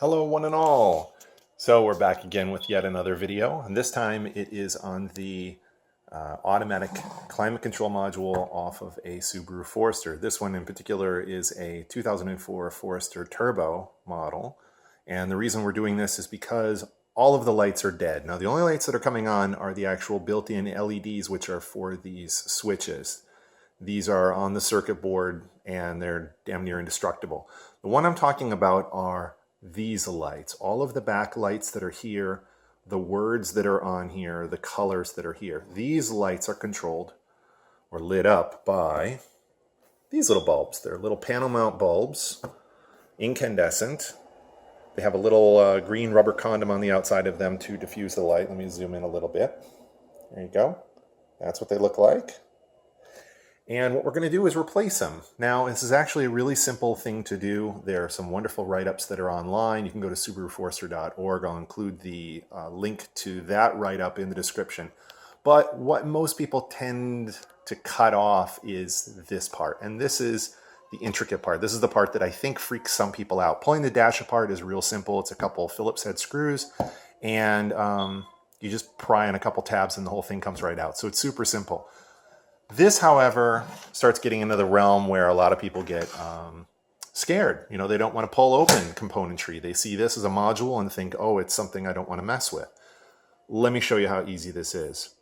Hello one and all. So we're back again with yet another video, and this time it is on the automatic climate control module off of a Subaru Forester. This one in particular is a 2004 Forester Turbo model, and the reason we're doing this is because all of the lights are dead. Now the only lights that are coming on are the actual built-in LEDs, which are for these switches. These are on the circuit board and they're damn near indestructible. The one I'm talking about are these lights, all of the back lights that are here, the words that are on here, the colors that are here. These lights are controlled or lit up by these little bulbs. They're little panel mount bulbs, incandescent. They have a little green rubber condom on the outside of them to diffuse the light. Let me zoom in a little bit. There you go. That's what they look like. And what we're going to do is replace them. Now, this is actually a really simple thing to do. There are some wonderful write-ups that are online. You can go to subaruforester.org. I'll include the link to that write-up in the description. But what most people tend to cut off is this part. And this is the intricate part. This is the part that I think freaks some people out. Pulling the dash apart is real simple. It's a couple Phillips head screws. And you just pry on a couple tabs and the whole thing comes right out. So it's super simple. This, however, starts getting into the realm where a lot of people get scared. You know, they don't want to pull open componentry. They see this as a module and think, oh, it's something I don't want to mess with. Let me show you how easy this is.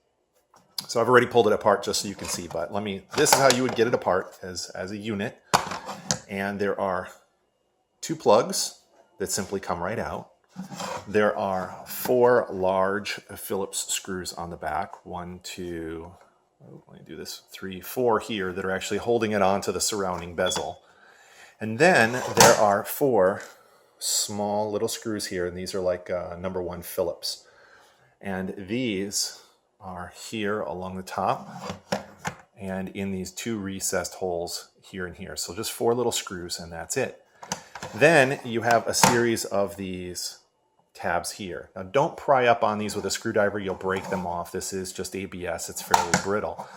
So I've already pulled it apart just so you can see, but this is how you would get it apart as a unit. And there are two plugs that simply come right out. There are four large Phillips screws on the back. One, two, let me do this, 3, 4 here that are actually holding it onto the surrounding bezel. And then there are 4 small little screws here, and these are like number 1 Phillips. And these are here along the top and in these 2 recessed holes here and here. So just 4 little screws and that's it. Then you have a series of these tabs here. Now don't pry up on these with a screwdriver, you'll break them off. This is just ABS, it's fairly brittle.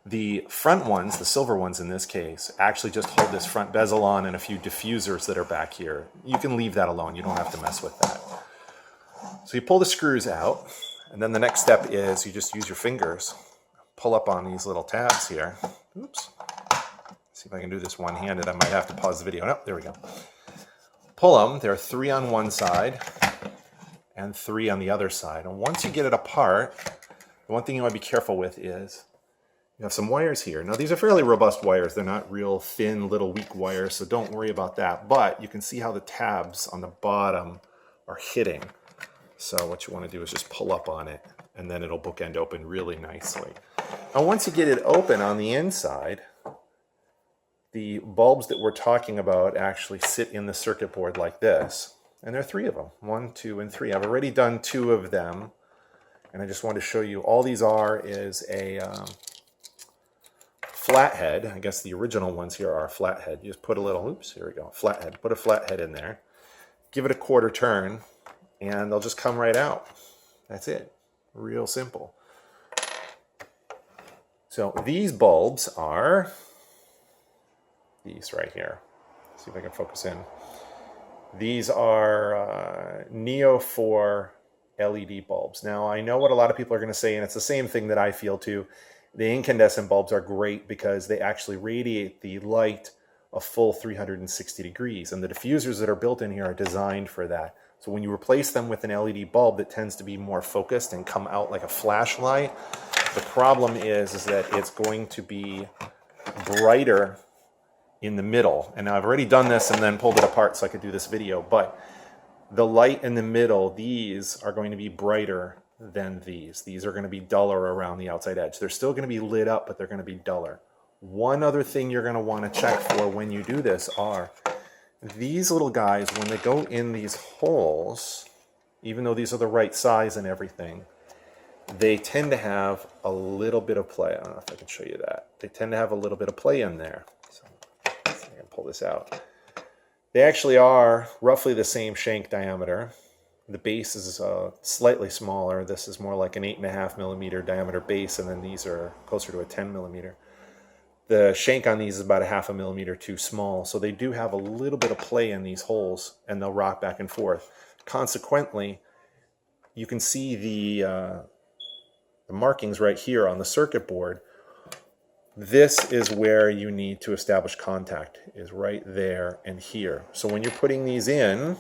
The front ones, the silver ones in this case, actually just hold this front bezel on and a few diffusers that are back here. You can leave that alone, you don't have to mess with that. So you pull the screws out, and then the next step is you just use your fingers, pull up on these little tabs here. Oops. See if I can do this one-handed. I might have to pause the video. No, there we go. Pull them, there are 3 on one side and 3 on the other side. And once you get it apart, the one thing you want to be careful with is you have some wires here. Now these are fairly robust wires. They're not real thin, little weak wires, so don't worry about that. But you can see how the tabs on the bottom are hitting. So what you want to do is just pull up on it, and then it'll bookend open really nicely. Now once you get it open on the inside, the bulbs that we're talking about actually sit in the circuit board like this. And there are 3 of them, 1, 2, and 3. I've already done 2 of them, and I just wanted to show you all these are is a flathead. I guess the original ones here are a flathead. You just put a little, oops, here we go, flathead. Put a flathead in there, give it a quarter turn, and they'll just come right out. That's it. Real simple. So these bulbs are these right here. Let's see if I can focus in. These are Neo 4 LED bulbs. Now, I know what a lot of people are going to say, and it's the same thing that I feel too. The incandescent bulbs are great because they actually radiate the light a full 360 degrees, and the diffusers that are built in here are designed for that. So when you replace them with an LED bulb that tends to be more focused and come out like a flashlight, the problem is that it's going to be brighter in the middle. And now I've already done this and then pulled it apart so I could do this video, but the light in the middle, these are going to be brighter than these. These are going to be duller around the outside edge. They're still going to be lit up, but they're going to be duller. One other thing you're going to want to check for when you do this are these little guys, when they go in these holes, even though these are the right size and everything, they tend to have a little bit of play. I don't know if I can show you that. They tend to have a little bit of play in there. So I can pull this out. They actually are roughly the same shank diameter. The base is slightly smaller. This is more like an 8.5 millimeter diameter base, and then these are closer to a 10 millimeter. The shank on these is about 1/2 millimeter too small, so they do have a little bit of play in these holes, and they'll rock back and forth. Consequently, you can see the markings right here on the circuit board. This is where you need to establish contact, is right there and here. So when you're putting these in,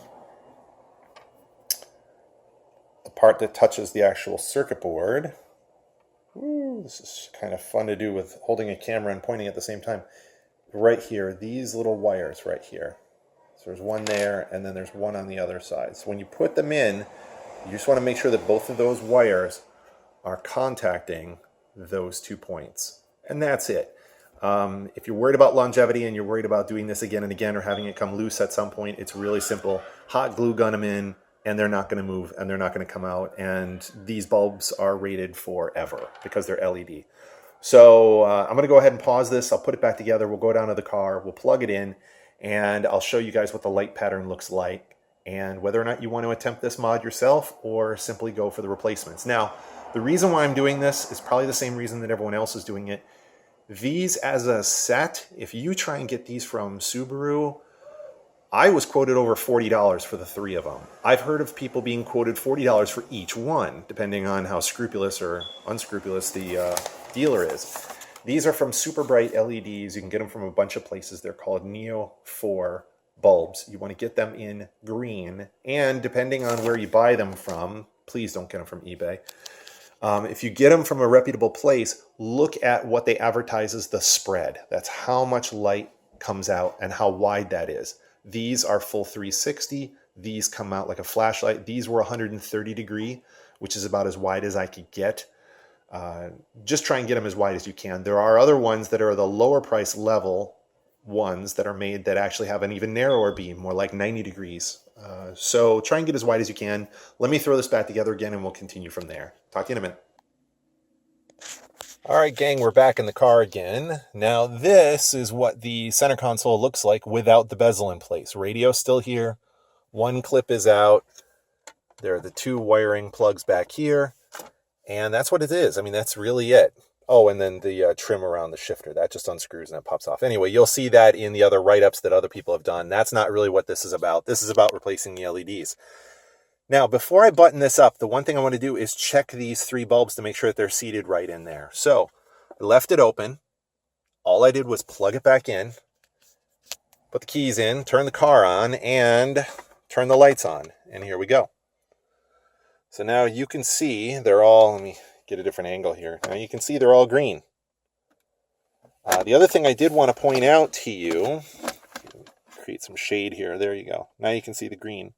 the part that touches the actual circuit board, ooh, this is kind of fun to do with holding a camera and pointing at the same time. Right here, these little wires right here. So there's one there, and then there's one on the other side. So when you put them in, you just want to make sure that both of those wires are contacting those 2 points. And that's it. If you're worried about longevity and you're worried about doing this again and again or having it come loose at some point, it's really simple. Hot glue gun them in, and they're not going to move, and they're not going to come out. And these bulbs are rated forever because they're LED. So I'm going to go ahead and pause this. I'll put it back together. We'll go down to the car. We'll plug it in, and I'll show you guys what the light pattern looks like and whether or not you want to attempt this mod yourself or simply go for the replacements. Now, the reason why I'm doing this is probably the same reason that everyone else is doing it. These as a set, if you try and get these from Subaru, I was quoted over $40 for the 3 of them. I've heard of people being quoted $40 for each one, depending on how scrupulous or unscrupulous the dealer is. These are from Super Bright LEDs. You can get them from a bunch of places. They're called Neo 4 bulbs. You want to get them in green, and depending on where you buy them from, please don't get them from eBay. If you get them from a reputable place, look at what they advertise as the spread. That's how much light comes out and how wide that is. These are full 360. These come out like a flashlight. These were 130 degree, which is about as wide as I could get. Just try and get them as wide as you can. There are other ones that are the lower price level ones that are made that actually have an even narrower beam, more like 90 degrees. So try and get as wide as you can. Let me throw this back together again and we'll continue from there. Talk to you in a minute. All right, gang, we're back in the car again. Now this is what the center console looks like without the bezel in place. Radio's still here. One clip is out. There are the 2 wiring plugs back here. And that's what it is. I mean, that's really it. Oh, and then the trim around the shifter. That just unscrews and it pops off. Anyway, you'll see that in the other write-ups that other people have done. That's not really what this is about. This is about replacing the LEDs. Now, before I button this up, the one thing I want to do is check these 3 bulbs to make sure that they're seated right in there. So I left it open. All I did was plug it back in, put the keys in, turn the car on, and turn the lights on. And here we go. So now you can see they're all, let me get a different angle here. Now you can see they're all green. The other thing I did want to point out to you, create some shade here. There you go. Now you can see the green.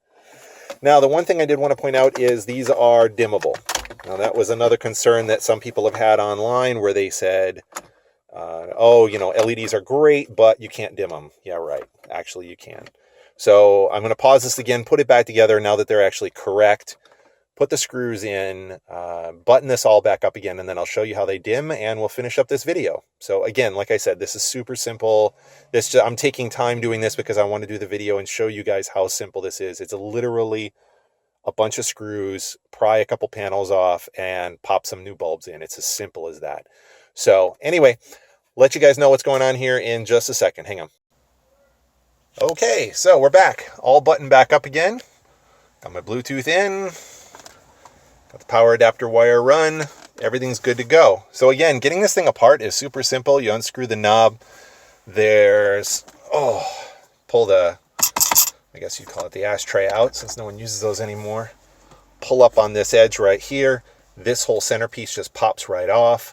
Now, the one thing I did want to point out is these are dimmable. Now, that was another concern that some people have had online where they said, oh, you know, LEDs are great, but you can't dim them. Yeah, right. Actually, you can. So I'm going to pause this again, put it back together now that they're actually correct. Put the screws in, button this all back up again, and then I'll show you how they dim, and we'll finish up this video. So again, like I said, this is super simple. I'm taking time doing this because I want to do the video and show you guys how simple this is. It's literally a bunch of screws, pry a couple panels off, and pop some new bulbs in. It's as simple as that. So anyway, let you guys know what's going on here in just a second. Hang on. Okay, so we're back. All buttoned back up again. Got my Bluetooth in. Got the power adapter wire run. Everything's good to go. So again, getting this thing apart is super simple. You unscrew the knob. There's, pull the, I guess you'd call it the ashtray out since no one uses those anymore. Pull up on this edge right here. This whole centerpiece just pops right off.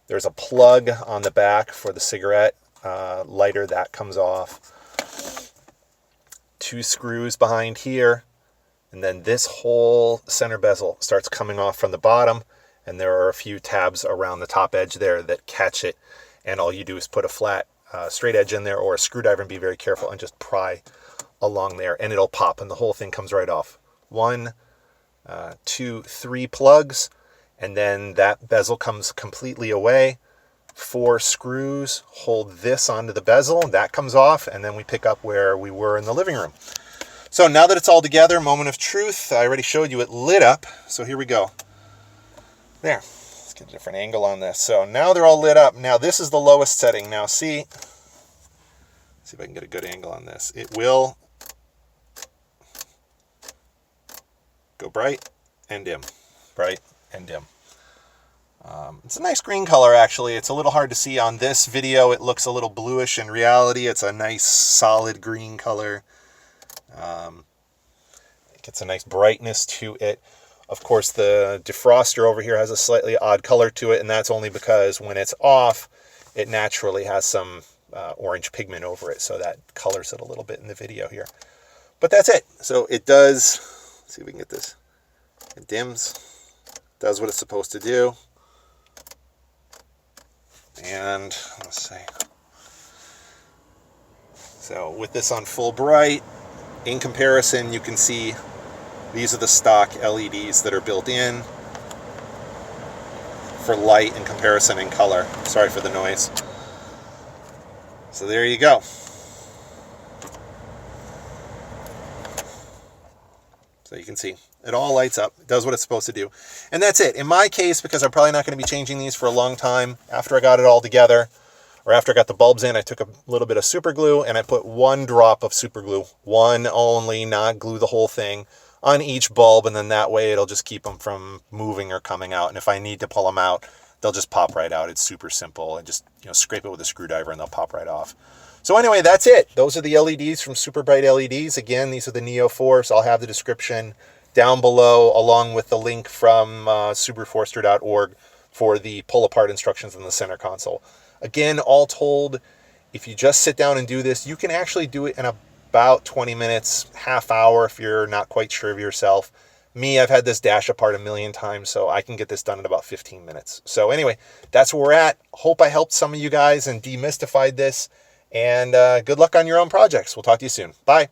There's a plug on the back for the cigarette lighter. That comes off. 2 screws behind here. And then this whole center bezel starts coming off from the bottom, and there are a few tabs around the top edge there that catch it. And all you do is put a flat straight edge in there or a screwdriver and be very careful and just pry along there, and it'll pop, and the whole thing comes right off. 1, 2, 3 plugs, and then that bezel comes completely away. 4 screws hold this onto the bezel, that comes off, and then we pick up where we were in the living room. So now that it's all together, moment of truth. I already showed you it lit up. So here we go. There. Let's get a different angle on this. So now they're all lit up. Now this is the lowest setting. Now see if I can get a good angle on this. It will go bright and dim, bright and dim. It's a nice green color, actually. It's a little hard to see on this video. It looks a little bluish. In reality, it's a nice solid green color. It gets a nice brightness to it. Of course, the defroster over here has a slightly odd color to it, and that's only because when it's off, it naturally has some orange pigment over it, so that colors it a little bit in the video here. But that's it. So it does, let's see if we can get this. It dims, does what it's supposed to do. And let's see. So with this on full bright, in comparison, you can see these are the stock LEDs that are built in for light in comparison in color. Sorry for the noise. So there you go. So you can see it all lights up. It does what it's supposed to do. And that's it. In my case, because I'm probably not going to be changing these for a long time, after I got it all together, or after I got the bulbs in, I took a little bit of super glue and I put 1 drop of super glue, one only, not glue the whole thing, on each bulb, and then that way it'll just keep them from moving or coming out. And if I need to pull them out, they'll just pop right out. It's super simple. I just, scrape it with a screwdriver and they'll pop right off. So anyway, that's it. Those are the LEDs from Super Bright LEDs. Again, these are the Neo 4s. I'll have the description down below, along with the link from SubaruForester.org for the pull-apart instructions in the center console. Again, all told, if you just sit down and do this, you can actually do it in about 20 minutes, half hour if you're not quite sure of yourself. Me, I've had this dash apart a million times, so I can get this done in about 15 minutes. So anyway, that's where we're at. Hope I helped some of you guys and demystified this. And good luck on your own projects. We'll talk to you soon. Bye.